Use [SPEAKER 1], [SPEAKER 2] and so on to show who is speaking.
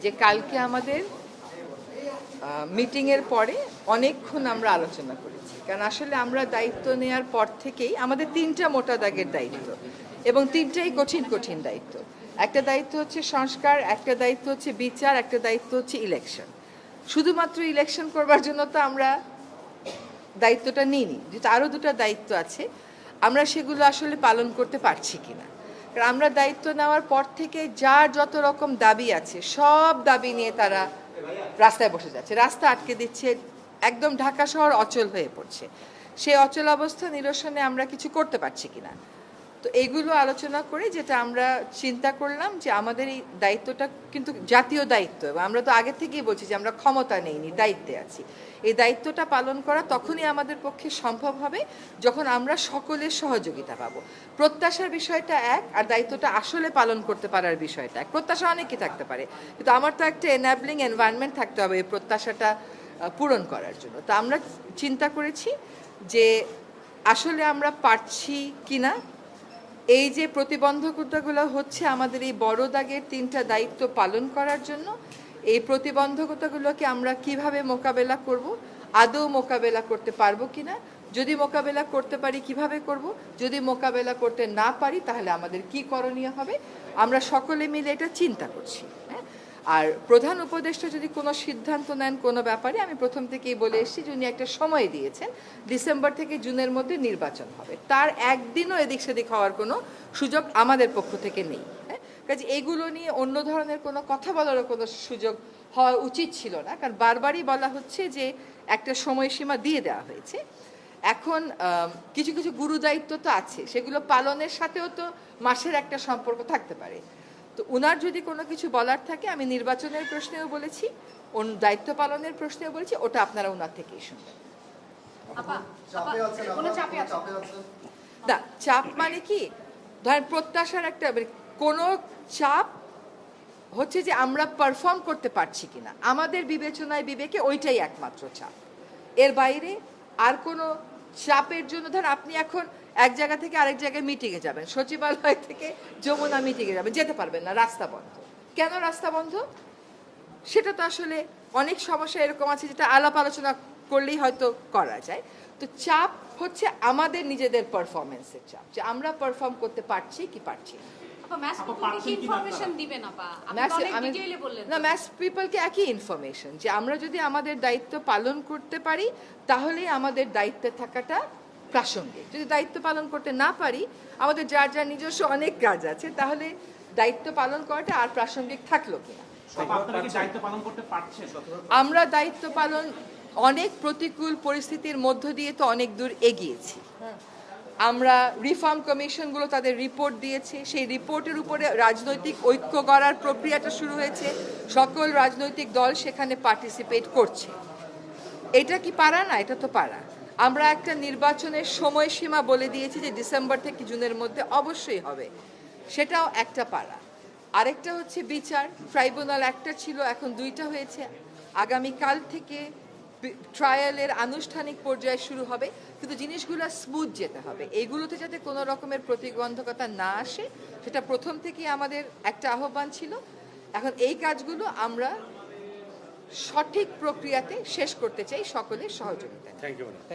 [SPEAKER 1] যে কালকে আমাদের মিটিংয়ের পরে অনেকক্ষণ আমরা আলোচনা করেছি, কারণ আসলে আমরা দায়িত্ব নেওয়ার পর থেকেই আমাদের তিনটা মোটা দাগের দায়িত্ব এবং তিনটাই কঠিন কঠিন দায়িত্ব। একটা দায়িত্ব হচ্ছে সংস্কার, একটা দায়িত্ব হচ্ছে বিচার, একটা দায়িত্ব হচ্ছে ইলেকশন। শুধুমাত্র ইলেকশন করবার জন্য তো আমরা দায়িত্বটা নিইনি, যেহেতু আরও দুটো দায়িত্ব আছে, আমরা সেগুলো আসলে পালন করতে পারছি কিনা। কারণ আমরা দায়িত্ব নেওয়ার পর থেকে যার যত রকম দাবি আছে সব দাবি নিয়ে তারা রাস্তায় বসে যাচ্ছে, রাস্তা আটকে দিচ্ছে, একদম ঢাকা শহর অচল হয়ে পড়ছে। সেই অচল অবস্থা নিরসনে আমরা কিছু করতে পারছি কিনা। তো এইগুলো আলোচনা করে যেটা আমরা চিন্তা করলাম যে আমাদের এই দায়িত্বটা কিন্তু জাতীয় দায়িত্ব, এবং আমরা তো আগে থেকেই বলছি যে আমরা ক্ষমতা নেইনি, দায়িত্বে আছি। এই দায়িত্বটা পালন করা তখনই আমাদের পক্ষে সম্ভব হবে যখন আমরা সকলের সহযোগিতা পাবো। প্রত্যাশার বিষয়টা এক, আর দায়িত্বটা আসলে পালন করতে পারার বিষয়টা এক। প্রত্যাশা অনেকই থাকতে পারে, কিন্তু আমার তো একটা এনাবলিং এনভায়রনমেন্ট থাকতে হবে এই প্রত্যাশাটা পূরণ করার জন্য। তো আমরা চিন্তা করেছি যে আসলে আমরা পারছি কিনা, এই যে প্রতিবন্ধকতাগুলো হচ্ছে আমাদের এই বড় দাগের তিনটা দায়িত্ব পালন করার জন্য, এই প্রতিবন্ধকতাগুলোকে আমরা কিভাবে মোকাবেলা করব, আদৌ মোকাবেলা করতে পারবো কিনা, যদি মোকাবেলা করতে পারি কিভাবে করব, যদি মোকাবেলা করতে না পারি তাহলে আমাদের কি করণীয় হবে, আমরা সকলে মিলে এটা চিন্তা করছি। আর প্রধান উপদেষ্টা যদি কোনো সিদ্ধান্ত নেন কোনো ব্যাপারে, আমি প্রথম থেকেই বলে এসেছি যে উনি একটা সময় দিয়েছেন, ডিসেম্বর থেকে জুনের মধ্যে নির্বাচন হবে, তার একদিনও এদিক সেদিক হওয়ার কোনো সুযোগ আমাদের পক্ষ থেকে নেই। কাজে এইগুলো নিয়ে অন্য ধরনের কোনো কথা বলারও কোনো সুযোগ হওয়া উচিত ছিল না, কারণ বারবারই বলা হচ্ছে যে একটা সময়সীমা দিয়ে দেওয়া হয়েছে। এখন কিছু কিছু গুরু দায়িত্ব তো আছে, সেগুলো পালনের সাথেও তো মাসের একটা সম্পর্ক থাকতে পারে। তো উনার যদি কোনো কিছু বলার থাকে, আমি নির্বাচনের প্রশ্নেও বলেছি, দায়িত্ব পালনের প্রশ্নেও বলেছি, ওটা আপনারা ওনার থেকেই শুনবেন। না, চাপ মানে কি, ধরেন প্রত্যাশার একটা কোনো চাপ হচ্ছে যে আমরা পারফর্ম করতে পারছি কিনা, আমাদের বিবেচনায় বিবেকে ওইটাই একমাত্র চাপ। এর বাইরে আর কোনো চাপের জন্য, ধর আপনি এখন এক জায়গা থেকে আরেক জায়গায় মিটিংয়ে যাবেন, সচিবালয় থেকে যমুনা মিটিংয়ে যাবেন, যেতে পারবেন না, রাস্তা বন্ধ। কেন রাস্তা বন্ধ? সেটা তো আসলে অনেক সমস্যা এরকম আছে যেটা আলাপ আলোচনা করলেই হয়তো করা যায়। তো চাপ হচ্ছে আমাদের নিজেদের পারফরমেন্সের চাপ, যে আমরা পারফর্ম করতে পারছি কি পারছি না। ম্যাস পিপলকে একই ইনফরমেশন, যে আমরা যদি আমাদের দায়িত্ব পালন করতে পারি তাহলে আমাদের দায়িত্বে থাকাটা প্রাসঙ্গিক। যদি দায়িত্ব পালন করতে না পারি, আমাদের যার যার নিজস্ব অনেক কাজ আছে, তাহলে দায়িত্ব পালন করাটা আর প্রাসঙ্গিক থাকলো কিনা। আমরা দায়িত্ব পালন অনেক প্রতিকূল পরিস্থিতির মধ্য দিয়ে তো অনেক দূর এগিয়েছি। আমরা রিফর্ম কমিশনগুলো তাদের রিপোর্ট দিয়েছে, সেই রিপোর্টের উপরে রাজনৈতিক ঐক্য গড়ার প্রক্রিয়াটা শুরু হয়েছে, সকল রাজনৈতিক দল সেখানে পার্টিসিপেট করছে। এটা কি পারা না? এটা তো পারা। আমরা একটা নির্বাচনের সময়সীমা বলে দিয়েছি যে ডিসেম্বর থেকে জুনের মধ্যে অবশ্যই হবে, সেটাও একটা পারা। আরেকটা হচ্ছে বিচার, ট্রাইব্যুনাল একটা ছিল, এখন দুইটা হয়েছে, আগামীকাল থেকে ট্রায়ালের আনুষ্ঠানিক পর্যায়ে শুরু হবে, কিন্তু জিনিসগুলো স্মুথ যেতে হবে, এইগুলোতে যাতে কোনো রকমের প্রতিবন্ধকতা না আসে, সেটা প্রথম থেকেই আমাদের একটা আহ্বান ছিল। এখন এই কাজগুলো আমরা সঠিক প্রক্রিয়াতে শেষ করতে চাই সকলের সহযোগিতায়।